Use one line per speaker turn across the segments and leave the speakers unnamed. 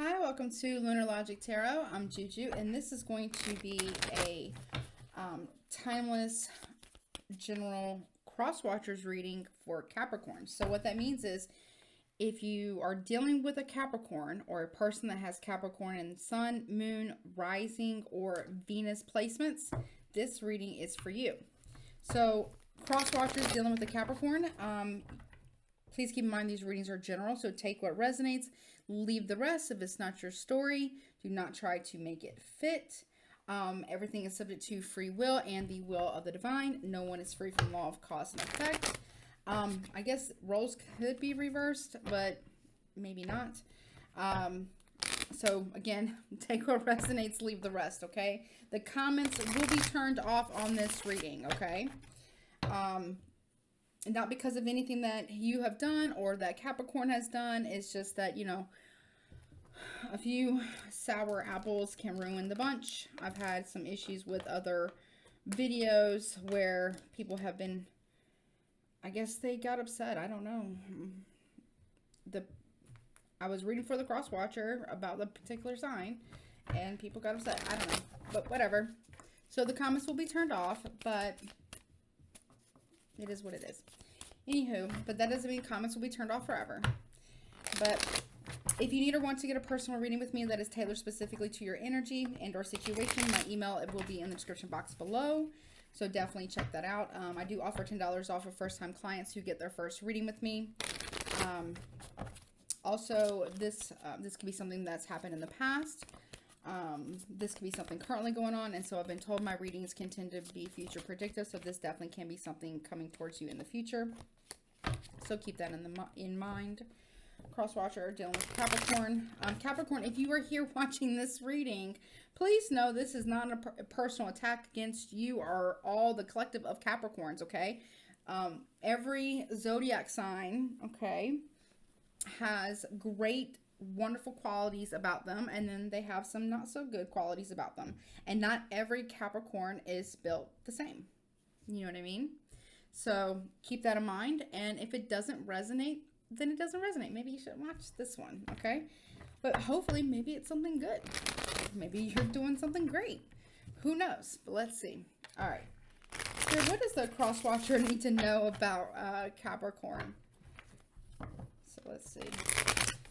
Hi, welcome to Lunar Logic Tarot. I'm Juju, and this is going to be a timeless general Crosswatchers reading for Capricorn. So what that means is if you are dealing with a Capricorn or a person that has Capricorn in Sun, Moon, Rising, or Venus placements, this reading is for you. So Crosswatchers dealing with the Capricorn, please keep in mind these readings are general, so take what resonates, leave the rest if it's not your story. Do not try to make it fit. Everything is subject to free will and the will of the divine. No one is free from law of cause and effect. I guess roles could be reversed, but maybe not. So again, take what resonates, leave the rest, okay? The comments will be turned off on this reading, okay? Not because of anything that you have done or that Capricorn has done. It's just that, you know, a few sour apples can ruin the bunch. I've had some issues with other videos where people have been, I guess they got upset. I don't know. I was reading for the Crosswatcher about the particular sign and people got upset. I don't know, but whatever. So the comments will be turned off, but it is what it is. Anywho, but that doesn't mean comments will be turned off forever. But if you need or want to get a personal reading with me that is tailored specifically to your energy and or situation, my email, it will be in the description box below. So definitely check that out. I do offer $10 off for first-time clients who get their first reading with me. Also, this could be something that's happened in the past. This could be something currently going on, and so I've been told my readings can tend to be future predictive, so this definitely can be something coming towards you in the future. So keep that in mind. Crosswatcher dealing with Capricorn. Capricorn, if you are here watching this reading, please know this is not a personal attack against you or all the collective of Capricorns, okay? Every zodiac sign, okay, has great, wonderful qualities about them, and then they have some not so good qualities about them. And not every Capricorn is built the same. You know what I mean? So keep that in mind, and if it doesn't resonate, then it doesn't resonate. Maybe you should watch this one, okay? But hopefully, maybe it's something good. Maybe you're doing something great. Who knows? But let's see. All right. So what does the Crosswatcher need to know about Capricorn? So let's see.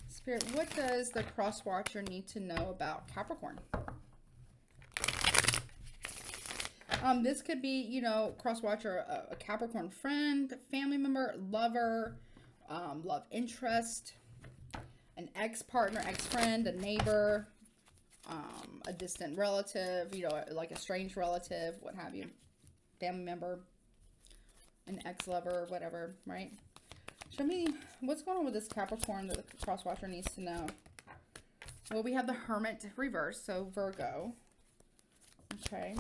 Spirit, what does the Crosswatcher need to know about Capricorn? This could be, you know, Crosswatcher, a Capricorn friend, family member, lover, love interest, an ex-partner, ex-friend, a neighbor, a distant relative, you know, like a strange relative, what have you, family member, an ex-lover, whatever, right? Show me what's going on with this Capricorn that the Crosswatcher needs to know. Well, we have the Hermit reverse, so Virgo. Okay.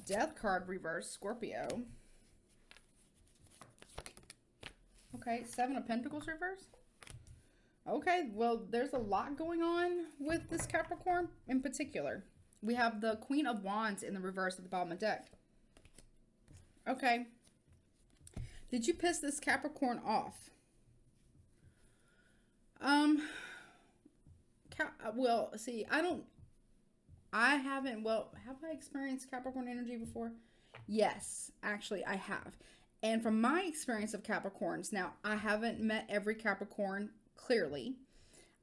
Death card reverse, Scorpio. Okay, Seven of Pentacles reverse. Okay, well, there's a lot going on with this Capricorn in particular. We have the Queen of Wands in the reverse at the bottom of the deck. Okay. Did you piss this Capricorn off? Well, see, I haven't, well, have I experienced Capricorn energy before? Yes, actually, I have. And from my experience of Capricorns, now, I haven't met every Capricorn, clearly.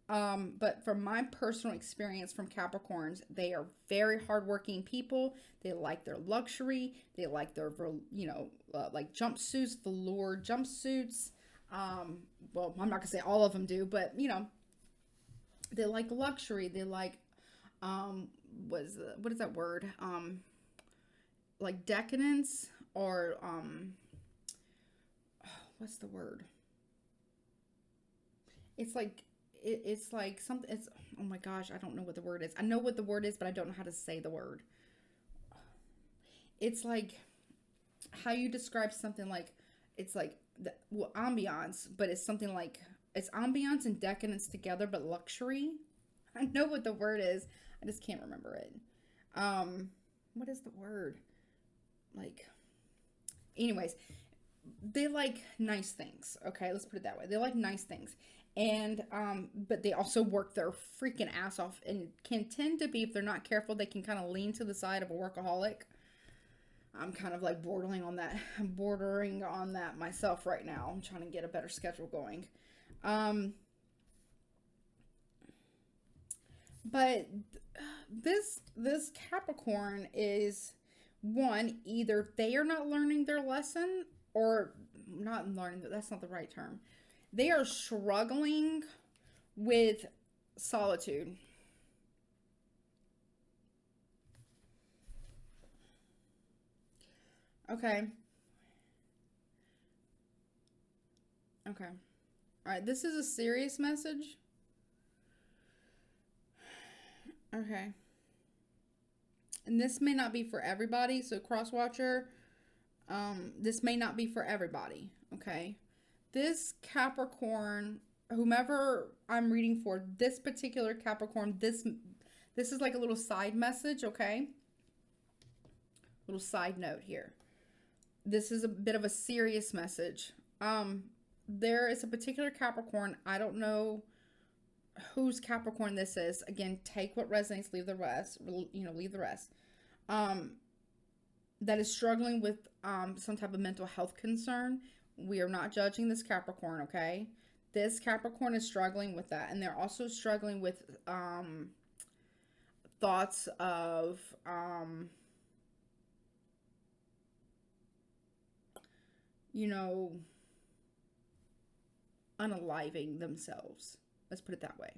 But from my personal experience from Capricorns, they are very hardworking people. They like their luxury. They like their, you know, like jumpsuits, velour jumpsuits. Well, I'm not going to say all of them do, but, you know, they like luxury. They like, what is that word? Like decadence or, what's the word? It's like, it's like something, it's, oh my gosh, I don't know what the word is. I know what the word is, but I don't know how to say the word. It's like how you describe something like, it's like, well, ambiance, but it's something like, it's ambiance and decadence together, but luxury. I know what the word is. I just can't remember it. What is the word? Like, anyways, they like nice things. Okay, let's put it that way. They like nice things. And but they also work their freaking ass off and can tend to be, if they're not careful, they can kind of lean to the side of a workaholic. I'm kind of like bordering on that. I'm bordering on that myself right now. I'm trying to get a better schedule going. But this Capricorn is, one, either they are not learning their lesson, or not learning, that's not the right term. They are struggling with solitude. Okay. Okay. All right. This is a serious message. Okay. And this may not be for everybody. So Crosswatcher, this may not be for everybody. Okay. This Capricorn, whomever I'm reading for, this particular Capricorn, this is like a little side message, okay? Little side note here. This is a bit of a serious message. There is a particular Capricorn. I don't know whose Capricorn this is. Again, take what resonates, leave the rest. Leave the rest. That is struggling with some type of mental health concern. We are not judging this Capricorn, okay? This Capricorn is struggling with that. And they're also struggling with thoughts of unaliving themselves. Let's put it that way.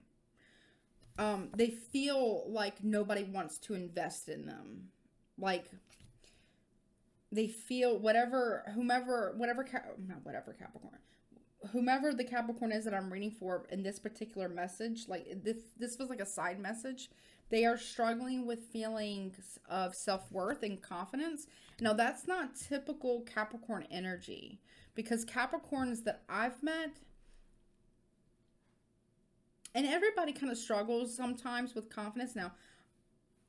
They feel like nobody wants to invest in them. Like, they feel whomever the Capricorn is that I'm reading for in this particular message, like this feels like a side message. They are struggling with feelings of self-worth and confidence. Now, that's not typical Capricorn energy, because Capricorns that I've met, and everybody kind of struggles sometimes with confidence. Now,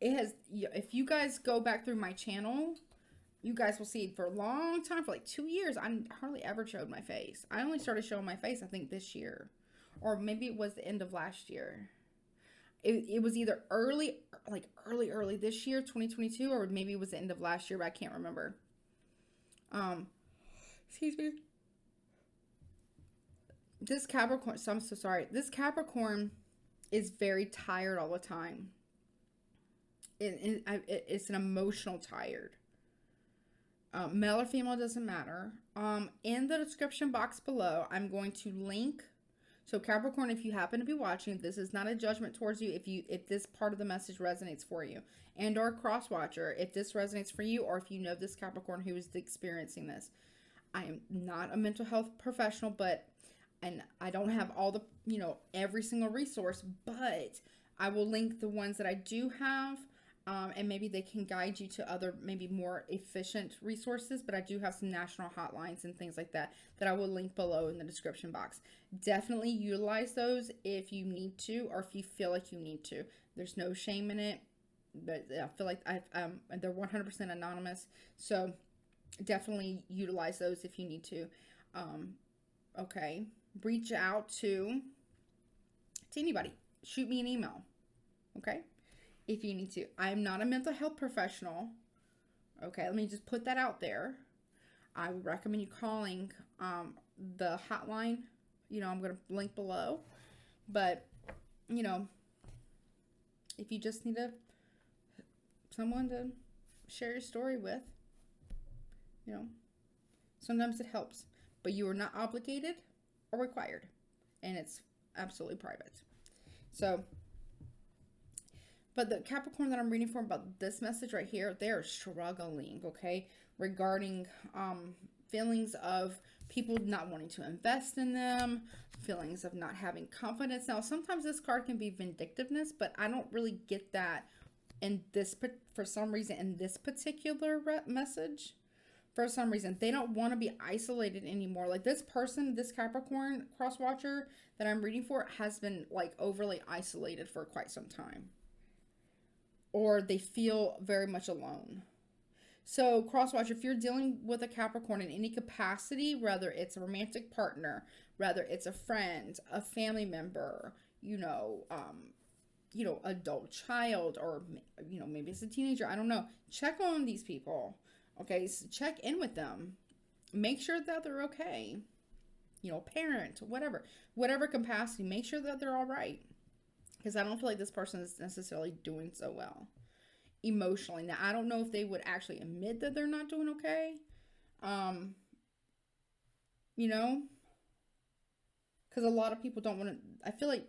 if you guys go back through my channel, you guys will see for a long time, for like 2 years, I hardly ever showed my face. I only started showing my face, I think, this year. Or maybe it was the end of last year. It was either early this year, 2022, or maybe it was the end of last year, but I can't remember. Excuse me. This Capricorn, so I'm so sorry. This Capricorn is very tired all the time. It's an emotional tired. Male or female doesn't matter. In the description box below, I'm going to link. So Capricorn, if you happen to be watching, this is not a judgment towards you. If this part of the message resonates for you, and or Crosswatcher, if this resonates for you, or if you know this Capricorn who is experiencing this, I am not a mental health professional, and I don't have all the, every single resource, but I will link the ones that I do have. And maybe they can guide you to other, maybe more efficient resources. But I do have some national hotlines and things like that I will link below in the description box. Definitely utilize those if you need to, or if you feel like you need to. There's no shame in it. But I feel like they're 100% anonymous. So definitely utilize those if you need to. Okay. Reach out to anybody. Shoot me an email. Okay. If you need to. I'm not a mental health professional. Okay, let me just put that out there. I would recommend you calling the hotline. I'm going to link below. But, if you just need someone to share your story with, sometimes it helps. But you are not obligated or required. And it's absolutely private. So, but the Capricorn that I'm reading for about this message right here, they are struggling, okay, regarding feelings of people not wanting to invest in them, feelings of not having confidence. Now, sometimes this card can be vindictiveness, but I don't really get that for some reason, in this particular message. For some reason, they don't want to be isolated anymore. Like this person, this Capricorn Crosswatcher that I'm reading for, has been like overly isolated for quite some time. Or they feel very much alone. So, Crosswatcher, if you're dealing with a Capricorn in any capacity, whether it's a romantic partner, whether it's a friend, a family member, adult child, or, maybe it's a teenager, I don't know. Check on these people, okay? So check in with them. Make sure that they're okay. Parent, whatever capacity, make sure that they're all right. Because I don't feel like this person is necessarily doing so well emotionally. Now, I don't know if they would actually admit that they're not doing okay. Because a lot of people don't want to, I feel like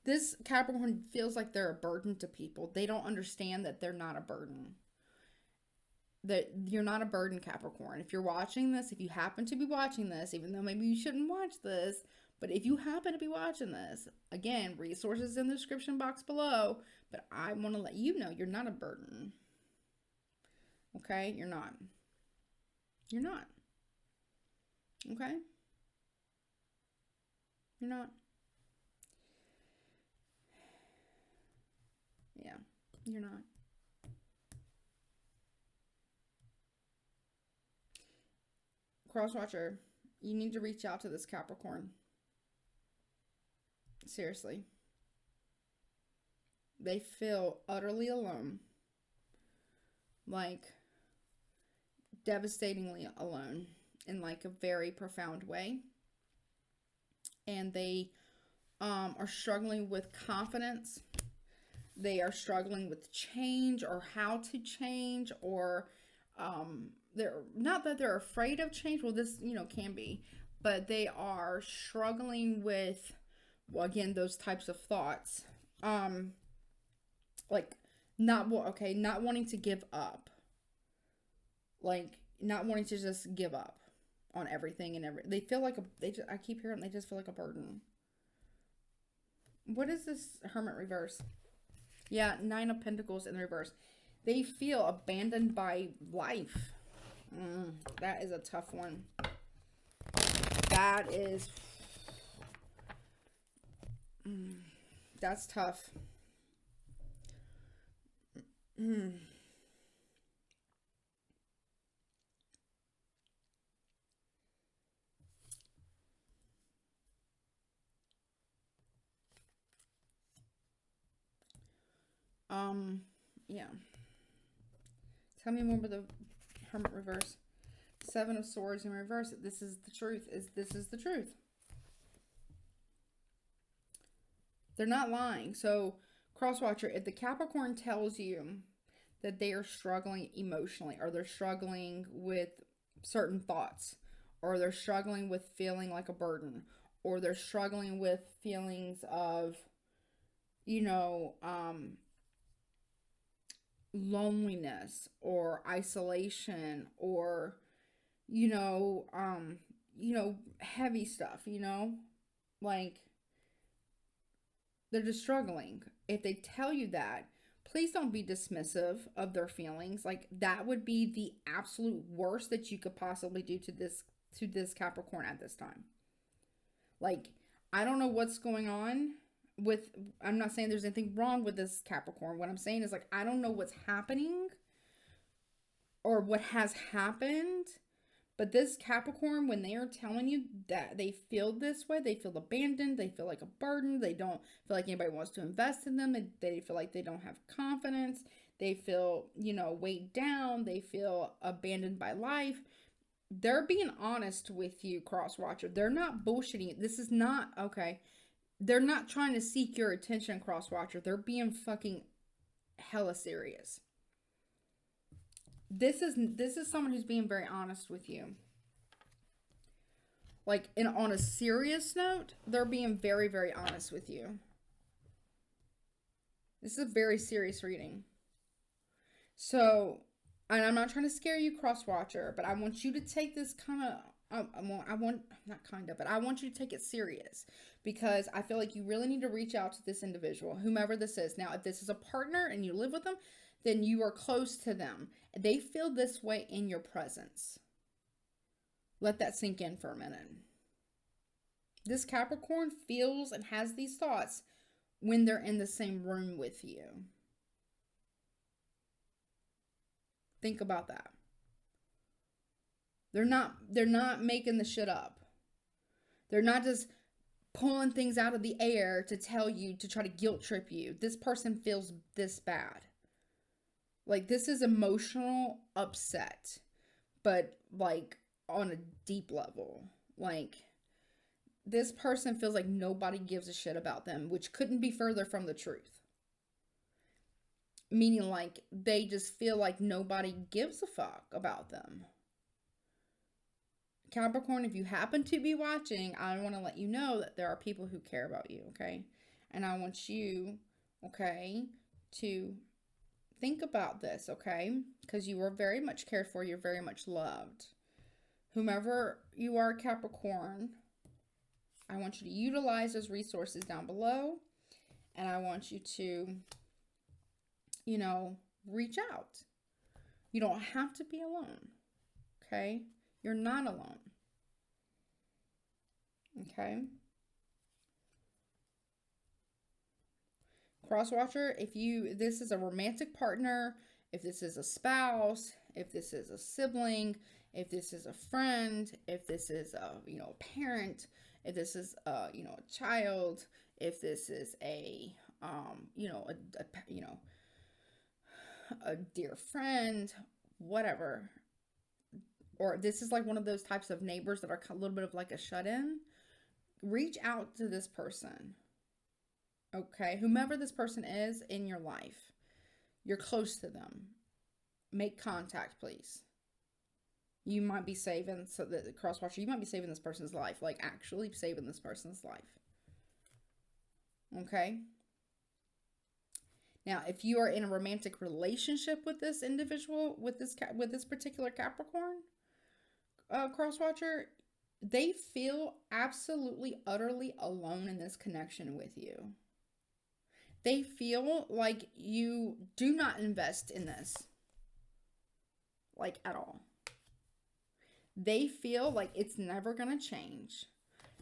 this Capricorn feels like they're a burden to people. They don't understand that they're not a burden. That you're not a burden, Capricorn. If you're watching this, if you happen to be watching this, even though maybe you shouldn't watch this, but if you happen to be watching this, again, resources in the description box below, but I want to let you know you're not a burden. Okay? You're not. You're not. Okay? You're not. Yeah, you're not. Crosswatcher, you need to reach out to this Capricorn. Seriously. They feel utterly alone. Like, devastatingly alone in like a very profound way. And they are struggling with confidence. They are struggling with change or how to change, or they're not that they're afraid of change. Well, this, can be, but they are struggling with, well, again, those types of thoughts. Like not wanting to give up. Like not wanting to just give up on everything and they feel like I keep hearing they just feel like a burden. What is this Hermit reverse? Yeah, 9 of Pentacles in reverse. They feel abandoned by life. That is a tough one. That is... that's tough. Yeah. Tell me more about the Hermit reverse. 7 of Swords in reverse. This is the truth. This is the truth. They're not lying. So, Crosswatcher, if the Capricorn tells you that they are struggling emotionally, or they're struggling with certain thoughts, or they're struggling with feeling like a burden, or they're struggling with feelings of, loneliness or isolation, or heavy stuff, like they're just struggling. If they tell you that, please don't be dismissive of their feelings. Like that would be the absolute worst that you could possibly do to this Capricorn at this time. Like, I don't know what's going on with, I'm not saying there's anything wrong with this Capricorn. What I'm saying is, like, I don't know what's happening or what has happened, but this Capricorn, when they are telling you that they feel this way, they feel abandoned, they feel like a burden, they don't feel like anybody wants to invest in them, they feel like they don't have confidence, they feel, weighed down, they feel abandoned by life. They're being honest with you, Crosswatcher. They're not bullshitting. This is not, okay, they're not trying to seek your attention, Crosswatcher. They're being fucking hella serious. This is someone who's being very honest with you. Like, on a serious note, they're being very, very honest with you. This is a very serious reading. So, and I'm not trying to scare you, Crosswatcher, but I want you to take this kind of, I want you to take it serious, because I feel like you really need to reach out to this individual, whomever this is. Now, if this is a partner and you live with them, then you are close to them. They feel this way in your presence. Let that sink in for a minute. This Capricorn feels and has these thoughts when they're in the same room with you. Think about that. They're not making the shit up. They're not just pulling things out of the air to tell you, to try to guilt trip you. This person feels this bad. Like, this is emotional upset, but like on a deep level. Like, this person feels like nobody gives a shit about them, which couldn't be further from the truth. Meaning, like, they just feel like nobody gives a fuck about them. Capricorn, if you happen to be watching, I want to let you know that there are people who care about you, okay? And I want you, okay, to think about this, okay? Because you are very much cared for. You're very much loved. Whomever you are, Capricorn, I want you to utilize those resources down below. And I want you to, you know, reach out. You don't have to be alone, okay? You're not alone. Okay? Crosswatcher, if this is a romantic partner, if this is a spouse, if this is a sibling, if this is a friend, if this is a, you know, parent, if this is a, you know, a child, if this is a, you know, a dear friend, whatever, or this is like one of those types of neighbors that are a little bit of like a shut-in, reach out to this person. Okay, whomever this person is in your life, you're close to them. Make contact, please. You might be saving, so the Crosswatcher, you might be saving this person's life, like actually saving this person's life. Okay. Now, if you are in a romantic relationship with this individual, with this particular Capricorn, Crosswatcher, they feel absolutely, utterly alone in this connection with you. They feel like you do not invest in this, like, at all. They feel like it's never going to change.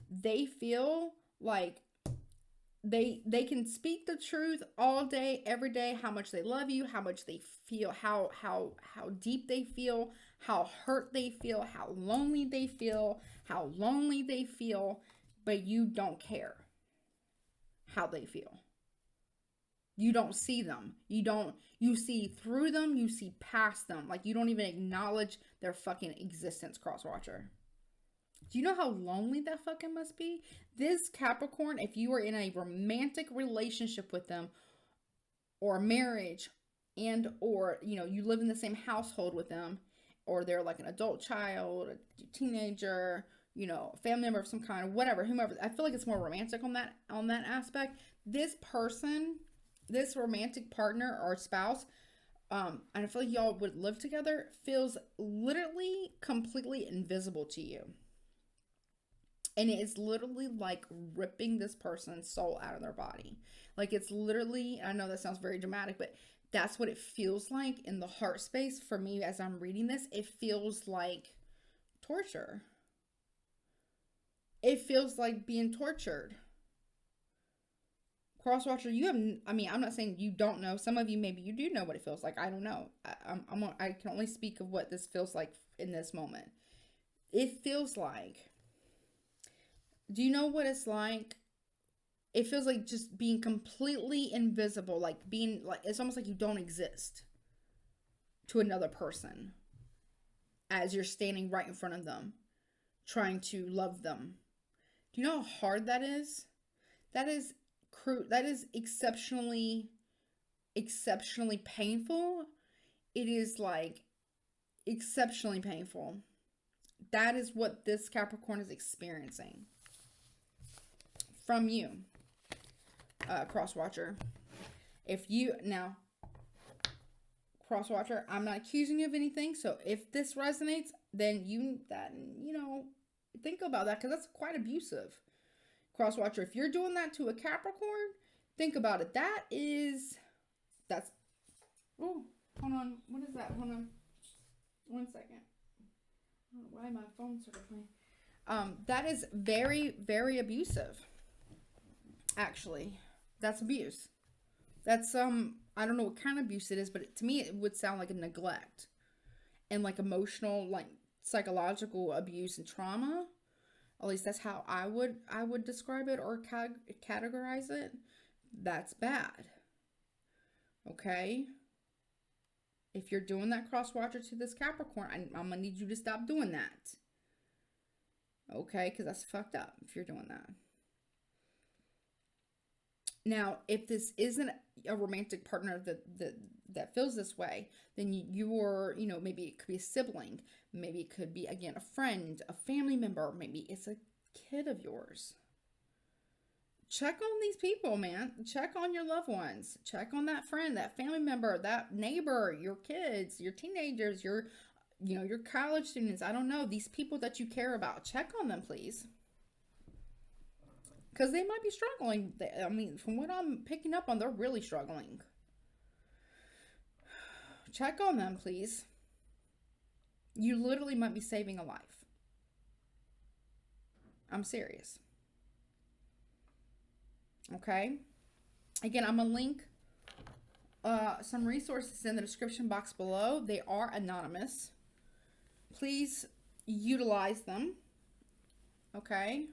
They feel like they can speak the truth all day, every day, how much they love you, how much they feel, how deep they feel, how hurt they feel, how lonely they feel, but you don't care how they feel. You don't see them. You see through them, you see past them. Like, you don't even acknowledge their fucking existence, Crosswatcher. Do you know how lonely that fucking must be? This Capricorn, if you are in a romantic relationship with them, or marriage, and or, you know, you live in the same household with them, or they're like an adult child, a teenager, you know, a family member of some kind, whatever, whomever. I feel like it's more romantic on that aspect. This person, this romantic partner or spouse, and I feel like y'all would live together, feels literally completely invisible to you. And it is literally like ripping this person's soul out of their body. Like, it's literally, I know that sounds very dramatic, but that's what it feels like in the heart space for me as I'm reading this. It feels like torture. It feels like being tortured. Crosswatcher, you have, I mean, I'm not saying you don't know. Some of you, maybe you do know what it feels like. I don't know. I can only speak of what this feels like in this moment. It feels like, do you know what it's like? It feels like just being completely invisible, like being like, it's almost like you don't exist to another person as you're standing right in front of them, trying to love them. Do you know how hard that is? That is exceptionally painful. It is like exceptionally painful. That is what this Capricorn is experiencing from you, Crosswatcher. If you, now, Crosswatcher, I'm not accusing you of anything, so if this resonates, then you know, think about that, because that's quite abusive. Crosswatcher, if you're doing that to a Capricorn, think about it. That's, oh, hold on, what is that? Hold on, 1 second. I don't know why my phone started playing. That is very, very abusive. Actually, that's abuse. That's I don't know what kind of abuse it is, but to me it would sound like a neglect. and like emotional, like psychological abuse and trauma. At least that's how I would describe it or categorize it. That's bad. Okay? If you're doing that Crosswatcher to this Capricorn, I'm going to need you to stop doing that. Okay? Because that's fucked up if you're doing that. Now, if this isn't a romantic partner that feels this way, then you're, maybe it could be a sibling. Maybe it could be, again, a friend, a family member. Maybe it's a kid of yours. Check on these people, man. Check on your loved ones. Check on that friend, that family member, that neighbor, your kids, your teenagers, your college students. I don't know. These people that you care about. Check on them, please. Because they might be struggling. I mean, from what I'm picking up on, they're really struggling. Check on them, please. You literally might be saving a life. I'm serious. Okay? Again, I'm going to link some resources in the description box below. They are anonymous. Please utilize them. Okay?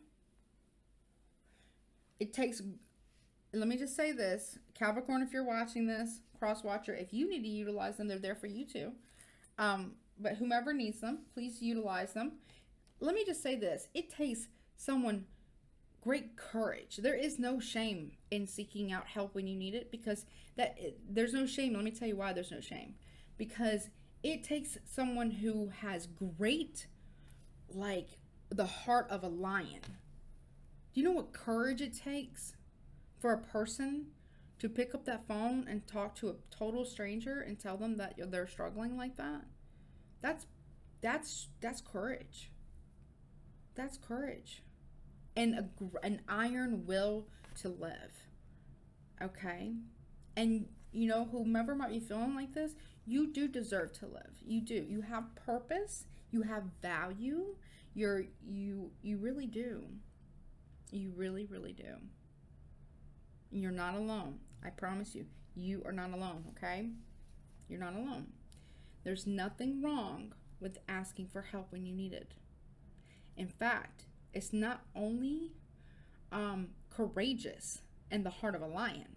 It takes, let me just say this, Capricorn, if you're watching this, Crosswatcher, if you need to utilize them, they're there for you too. But whomever needs them, please utilize them. Let me just say this, it takes someone great courage. There is no shame in seeking out help when you need it, because there's no shame. Let me tell you why there's no shame. Because it takes someone who has great, like, the heart of a lion. Do you know what courage it takes for a person to pick up that phone and talk to a total stranger and tell them that they're struggling like that? That's courage. That's courage. And an iron will to live. Okay? And whomever might be feeling like this, you do deserve to live. You do. You have purpose. You have value. You really do. You really, really do. You're not alone. I promise you. You are not alone, okay? You're not alone. There's nothing wrong with asking for help when you need it. In fact, it's not only courageous and the heart of a lion,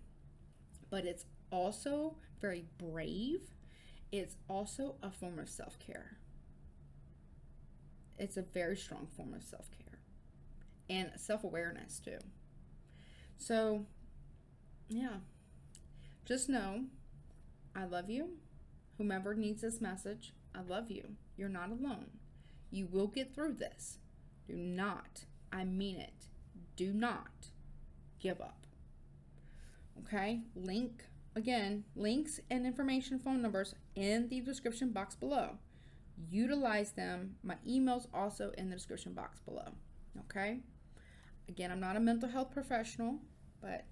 but it's also very brave. It's also a form of self-care. It's a very strong form of self-care. And self-awareness too. So, yeah. Just know, I love you. Whomever needs this message, I love you. You're not alone. You will get through this. Do not, I mean it, do not give up. Okay? Links and information, phone numbers in the description box below. Utilize them. My email's also in the description box below. Okay? Again, I'm not a mental health professional, but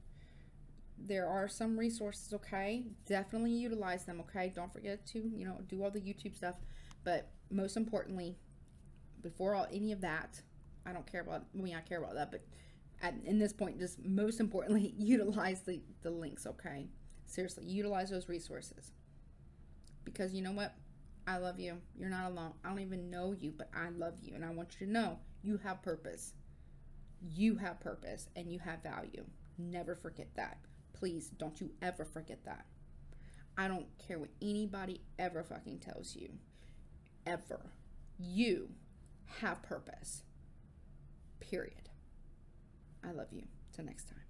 there are some resources, okay? Definitely utilize them, okay? Don't forget to, do all the YouTube stuff. But most importantly, before any of that, I care about that, but in this point, just most importantly, utilize the links, okay? Seriously, utilize those resources. Because you know what? I love you. You're not alone. I don't even know you, but I love you. And I want you to know you have purpose. You have purpose and you have value. Never forget that. Please don't you ever forget that. I don't care what anybody ever fucking tells you. Ever. You have purpose. Period. I love you. Till next time.